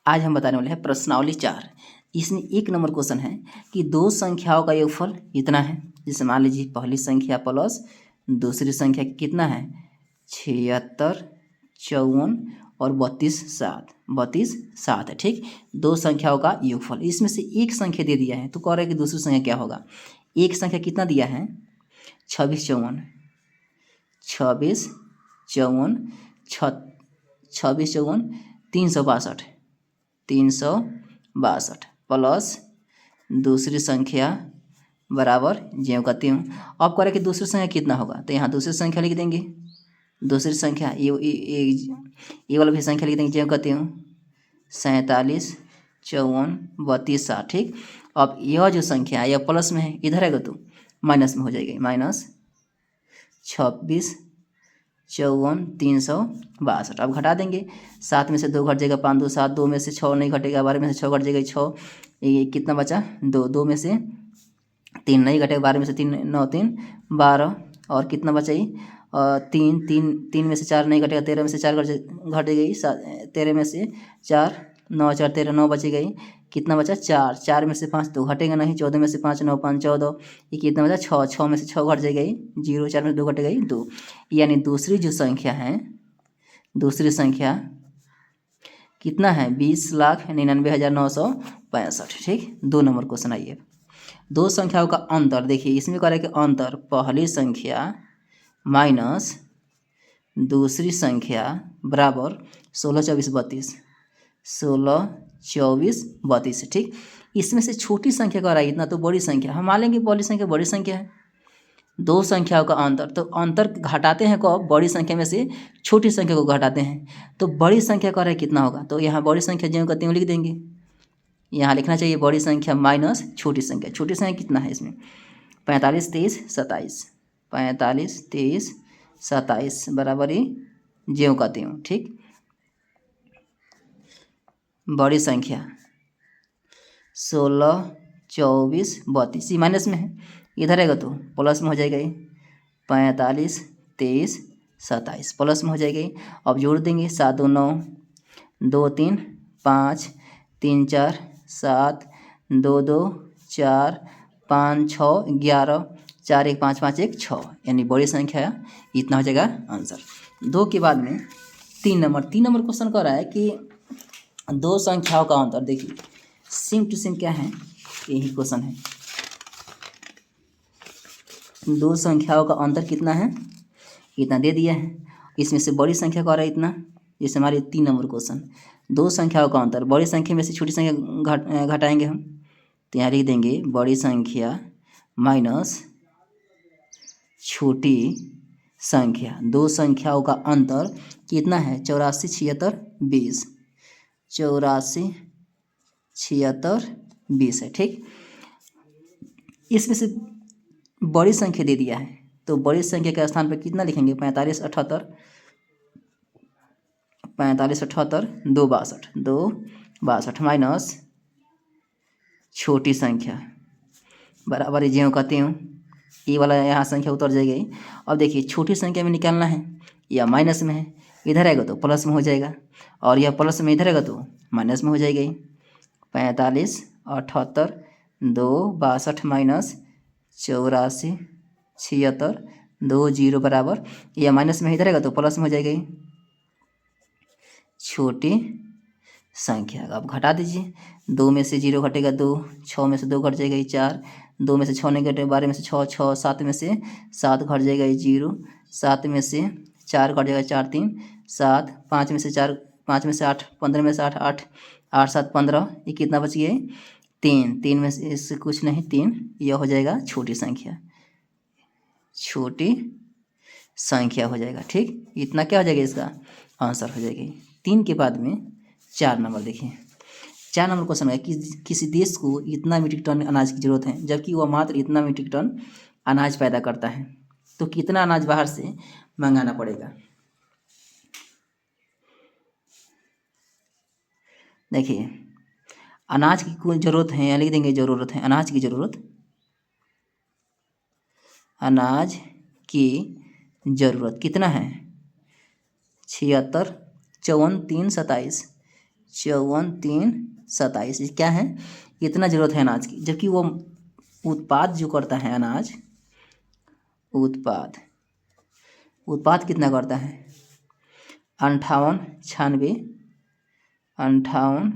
आज हम बताने वाले हैं प्रश्नावली 4। इसमें 1 नंबर क्वेश्चन है कि दो संख्याओं का योगफल इतना है। जैसे मान लीजिए पहली संख्या प्लस दूसरी संख्या कितना है 76, 54 और 32 7 है। ठीक, दो संख्याओं का योगफल। इसमें से एक संख्या दे दिया है तो कह रहे हैं कि दूसरी संख्या क्या होगा। एक संख्या कितना दिया है 26 54 26 54 26 54 362 प्लस दूसरी संख्या बराबर ज्यों का त्यों। अब कह रहे कि दूसरी संख्या कितना होगा तो यहाँ दूसरी संख्या लिख देंगे। दूसरी संख्या ये वाला भी संख्या लिख देंगे ज्यों का त्यों 47 54 32 7। ठीक, अब यह जो संख्या यह प्लस में है इधर आएगा तो माइनस में हो जाएगी। माइनस 26 54 362। अब घटा देंगे 7 में से 2 घट जाएगा 5 2 7, 2 में से 6 नहीं घटेगा 12 में से 6 घट जाएगा 6, ये कितना बचा 2, 2 में से 3 नहीं घटेगा 12 में से 3 9 3 12 और कितना बचा ये 3 3 3 में से 4 नहीं घटेगा 13 में से 4 घट गई 13 में से 4 9 4 13 9 बची गई। कितना बचा 4, 4 में से 5 तो घटेगा नहीं 14 में से 5 9 5 14, ये कितना बचा 6, 6 में से 6 घट जाएगा 0, 4 में से 2 घट गई 2। यानी दूसरी जो संख्या है दूसरी संख्या कितना है 20,99,965। ठीक, 2 नंबर क्वेश्चन आइए। दो संख्याओं का अंतर देखिए, इसमें कह रहे हैं कि अंतर पहली संख्या माइनस दूसरी संख्या बराबर 16 24 32 16 24 32। ठीक, इसमें से छोटी संख्या का रहा है इतना तो बड़ी संख्या हम मान लेंगे बड़ी संख्या बड़ी संख्या है। दो संख्याओं का अंतर तो अंतर घटाते हैं कब बड़ी संख्या में से छोटी संख्या को घटाते हैं तो बड़ी संख्या का रहा है कितना होगा तो यहाँ बड़ी संख्या ज्यों का त्यों लिख देंगे। यहाँ लिखना चाहिए बड़ी संख्या माइनस छोटी संख्या। छोटी संख्या कितना है इसमें 45 23 27 45 23 27 बराबर ही ज्यों का त्यों। ठीक, बड़ी संख्या 16 24 32 ये माइनस में है इधर आएगा तो प्लस में हो जाएगा ये 45 23 27 प्लस में हो जाएगी। अब जोड़ देंगे 7 2 9 2 3 5 3 4 7 2 2 4 5 6 11 4 1 5 5 1 6 यानी बड़ी संख्या इतना हो जाएगा आंसर। 2 के बाद में 3 नंबर क्वेश्चन कर रहा है कि दो संख्याओं का अंतर। देखिए सेम टू सेम क्या है यही क्वेश्चन है। दो संख्याओं का अंतर कितना है इतना दे दिया है। इसमें से बड़ी संख्या का आ रहा है इतना। जैसे हमारे 3 नंबर क्वेश्चन दो संख्याओं का अंतर बड़ी संख्या में से छोटी संख्या घटाएंगे हम तो यहाँ लिख देंगे बड़ी संख्या माइनस छोटी संख्या। दो संख्याओं का अंतर कितना है 84 76 20 84 76 20 है। ठीक, इसमें से बड़ी संख्या दे दिया है तो बड़ी संख्या के स्थान पर कितना लिखेंगे 45 78 45 78 2 62 माइनस छोटी संख्या बराबर ज्यों का त्यों। ये वाला यहाँ संख्या उतर जाएगी। अब देखिए छोटी संख्या में निकालना है या माइनस में है इधर आएगा तो प्लस में हो जाएगा और यह प्लस में इधर आएगा तो माइनस में हो जाएगी। 45 78 2 62 माइनस 84 76 2 0 बराबर या माइनस में इधर आएगा तो प्लस में हो जाएगी छोटी संख्या। अब घटा दीजिए 2 में से 0 घटेगा 2, 6 में से 2 घट जाएगा 4, 2 में से 6 नहीं घटेगा 12 में से 6 6, 7 में से 7 घट जाएगा 0, 7 में से 4 घट जाएगा 4 3 7, 5 में से 4 5 में से 8 15 में से 8 8 8 7 15 ये कितना बच गया 3, 3 में से इससे कुछ नहीं 3 यह हो जाएगा छोटी संख्या हो जाएगा। ठीक, इतना क्या हो जाएगा इसका आंसर हो जाएगी। 3 के बाद में 4 नंबर देखिए। 4 नंबर क्वेश्चन है कि किसी देश को इतना मीट्रिक टन अनाज की जरूरत है जबकि वह मात्र इतना मीट्रिक टन अनाज पैदा करता है तो कितना अनाज बाहर से मंगाना पड़ेगा। देखिए अनाज की कोई ज़रूरत है या लिख देंगे ज़रूरत है अनाज की ज़रूरत कितना है 76 54 3 27 54 3 27 क्या है, इतना ज़रूरत है अनाज की। जबकि वो उत्पाद जो करता है अनाज, उत्पाद कितना करता है, 58 96 58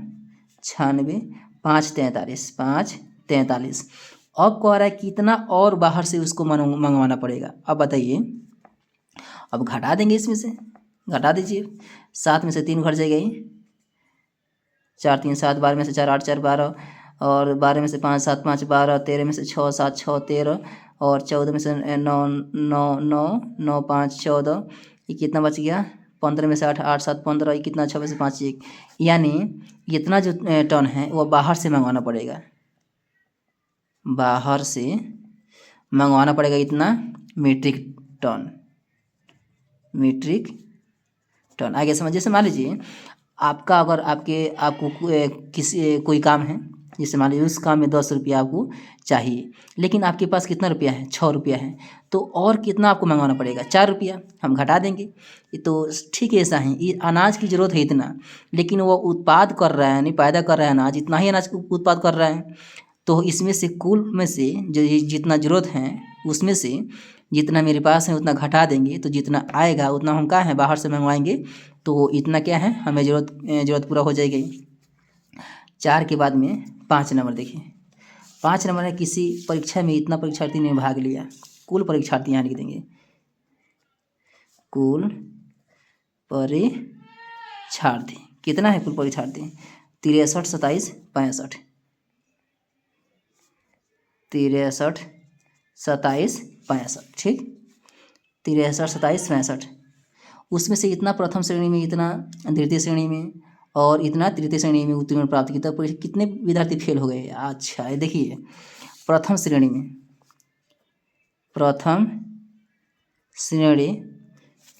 96 5 43 5 43। अब कह रहा है कितना और बाहर से उसको मंगवाना पड़ेगा। अब बताइए, अब घटा देंगे, इसमें से घटा दीजिए। 7 में से 3 घट जाएगा, 4 3 7, 12 में से 4 8 4 12, और 12 में से 5 7 5 12, 13 में से 6 7 6 13, और 14 में से 9 9 9 9 5 14, ये कितना बच गया, 15 में से 8 8 7 15, ये कितना, 6 में से 5 1। यानी इतना जो टन है वो बाहर से मंगवाना पड़ेगा, बाहर से मंगवाना पड़ेगा। इतना मीट्रिक टन, मीट्रिक टन। आगे समझ, जैसे मान लीजिए आपका, अगर आपको किसी कोई काम है, जैसे मान लीजिए उस काम में 10 रुपया आपको चाहिए, लेकिन आपके पास कितना रुपया है, 6 रुपया है, तो और कितना आपको मंगवाना पड़ेगा, 4 रुपया, हम घटा देंगे। ये तो ठीक है, ऐसा है, ये अनाज की ज़रूरत है इतना, लेकिन वो उत्पाद कर रहा है, यानी पैदा कर रहा है अनाज, इतना ही अनाज उत्पाद कर रहा है। तो इसमें से कुल में से जो जितना ज़रूरत है उसमें से जितना मेरे पास है उतना घटा देंगे, तो जितना आएगा उतना हम क्या है बाहर से मंगवाएंगे, तो इतना क्या है हमें ज़रूरत पूरा हो जाएगी। 4 के बाद में 5 नंबर देखिए, 5 नंबर है, किसी परीक्षा में इतना परीक्षार्थी ने भाग लिया, कुल परीक्षार्थी यहाँ लिख देंगे, कुल परीक्षार्थी कितना है, कुल परीक्षार्थी 63 27 65, 63 27 65, ठीक, 63 27 65। उसमें से इतना प्रथम श्रेणी में, इतना द्वितीय श्रेणी में, और इतना तृतीय श्रेणी में उत्तीर्ण प्राप्त किया, तब कितने विद्यार्थी फेल हो गए। अच्छा, ये देखिए, प्रथम श्रेणी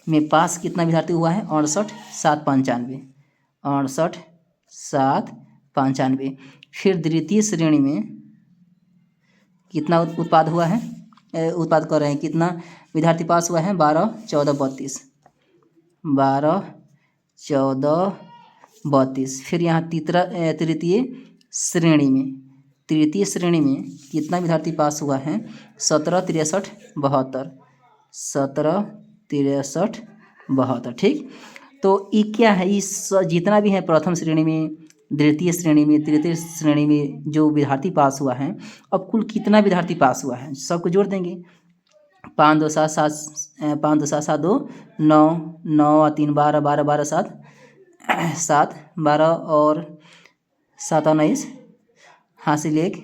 में पास कितना विद्यार्थी हुआ है, 68 7 95, 68 7 95। फिर द्वितीय श्रेणी में कितना उत्पाद हुआ है, उत्पाद कर रहे हैं, कितना विद्यार्थी पास हुआ है, 12 14 32, 12 14 32। फिर यहाँ तृतीय श्रेणी में कितना विद्यार्थी पास हुआ है, 17 63 72, 17 63 72, ठीक। तो ये क्या है, इस जितना भी है प्रथम श्रेणी में, द्वितीय श्रेणी में, तृतीय श्रेणी में जो विद्यार्थी पास हुआ है, अब कुल कितना विद्यार्थी पास हुआ है सबको जोड़ देंगे। 5 2 7 7 5 2 7 7 2 9 9 3 12 12 12 7 7 12, और 7 19 हासिल 1,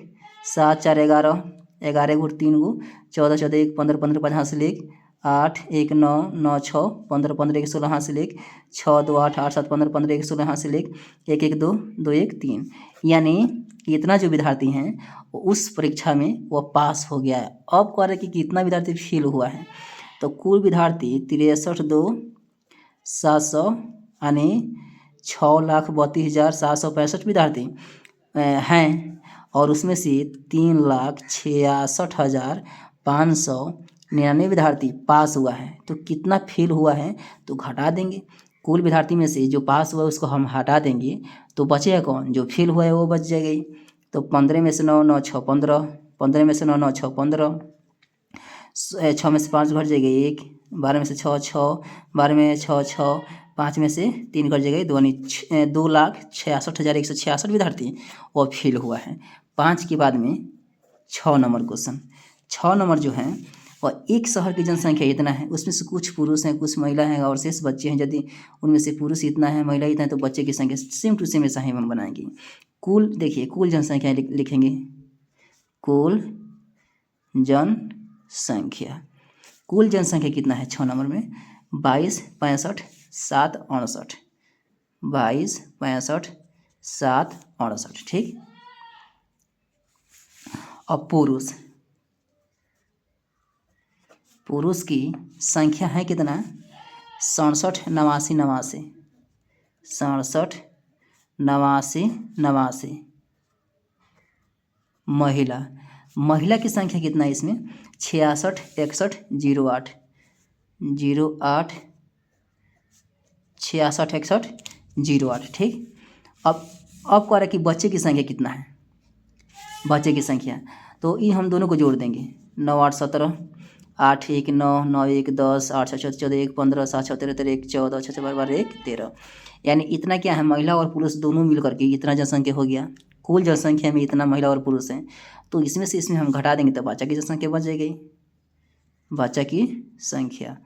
7 4 11 11 गुण 3 गो 14 14 1 15 15 5 हासिल 1, 8 1 9 9 6 15 15 1 16 हासिल 1, 6 2 8 8 7 15 15 1 16 हासिल 1 1 1 2 2 1 3। यानी इतना जो विद्यार्थी हैं उस परीक्षा में वो पास हो गया है। अब कह रहे कि कितना विद्यार्थी फेल हुआ है, तो कुल विद्यार्थी 63 2 700 यानी 6,32,765 विद्यार्थी हैं, और उसमें से 3,66,599 विद्यार्थी पास हुआ है। तो कितना फेल हुआ है तो घटा देंगे, कुल विद्यार्थी में से जो पास हुआ है उसको हम हटा देंगे, तो बचेगा कौन, जो फेल हुआ है वो बच जाएगा। तो 15 में से 9 9 6 15, 15 में से 9 9 6 15, 6 में से 5 घट जाएगा 1, 12 में से 6 6, 12 में 6 6, 5 में से 3 घट जाएगा 2, 2,66,166 विद्यार्थी वो फेल हुआ है। 5 के बाद में 6 नंबर क्वेश्चन, 6 नंबर जो है और एक शहर की जनसंख्या इतना है, उसमें से कुछ पुरुष हैं कुछ महिला हैं और शेष बच्चे हैं। यदि उनमें से पुरुष इतना है महिला इतना है तो बच्चे की संख्या सेम टू सेम ऐसा ही हम बनाएंगे। कुल देखिए, कुल जनसंख्या लिखेंगे, कुल जनसंख्या, कुल जनसंख्या कितना है 6 नंबर में 22 65 7 68, 22 65 7 68, ठीक। अब पुरुष की संख्या है कितना 67 89 89, 67 89 89। महिला की संख्या कितना है इसमें 66 61 08 08 66 61 08, ठीक। अब कह रहा है कि बच्चे की संख्या कितना है, बच्चे की संख्या, तो ये हम दोनों को जोड़ देंगे। 9 8 17, 8 1 9, 9 1 10, 8 6 14 1 15, 7 6 13 13 1 14, 6 6 12 1 13। यानी इतना क्या है, महिला और पुरुष दोनों मिल करके इतना जनसंख्या हो गया। कुल जनसंख्या में इतना महिला और पुरुष हैं, तो इसमें से इसमें हम घटा देंगे तो बच्चा की जनसंख्या बच जाएगी। बच्चा की संख्या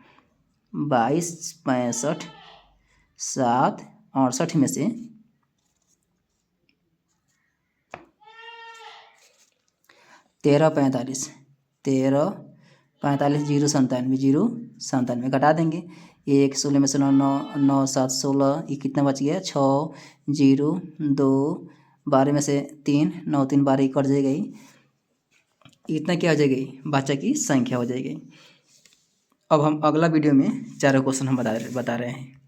22 65 7 68 में से 13 45 0 97 0 97 घटा देंगे। 1 16 में से 9 9 9 7 16, ये कितना बच गया 6 0 2 12 में से 3 9 3 12 कट जाएगी। इतना क्या हो जाएगी, बच्चा की संख्या हो जाएगी। अब हम अगला वीडियो में चारों क्वेश्चन हम बता रहे हैं।